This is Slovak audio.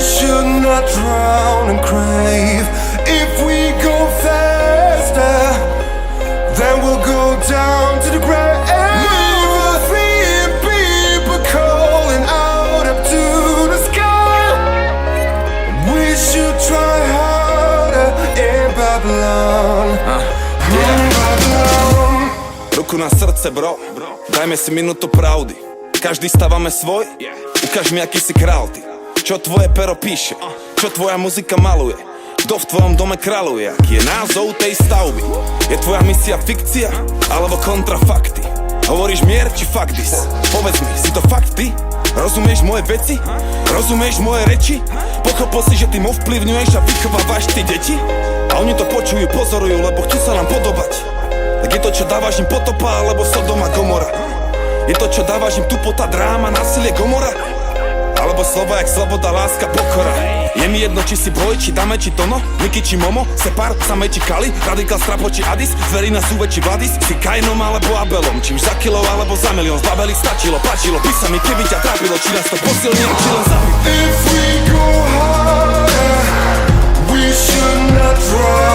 should not drown and crave. If we go faster, then we'll go down to the grave. Seeing people calling out up to the sky. We should try harder in Babylon. Babylon. Ruku na srdce, bro, dajme si minútu pravdy. Každý stávame svoj, ukáž mi, aký si král ty. Čo tvoje pero píše, čo tvoja muzika maluje, kto v tvojom dome kráľuje, aký je názov tej stavby. Je tvoja misia fikcia, alebo kontrafakty? Hovoríš mier, či fakt dis? Povedz mi, si to fakt ty? Rozumieš moje veci? Rozumieš moje reči? Pochopil si, že tým ovplyvňuješ a vychovávaš ty deti? A oni to počujú, pozorujú, lebo chcú sa nám podobať. Tak je to, čo dávaš im potopa, alebo Sodoma Gomora? Je to, čo dávaš im tupota, dráma, násilie, Gomora? Alebo slova jak sloboda, láska, pokora. Je mi jedno, či si boj, či dame, či tono, Niky, či Momo, Separ, Same, či Kali, Radikál, Strapo, či Adis, Zverina, Súve, či Vladis, si Kainom alebo Abelom, či už za kilo alebo za milión. Z Babeli stačilo, páčilo, písa mi, keby ťa trápilo, či nás to posilní, či len zabí. If we go harder, we should not try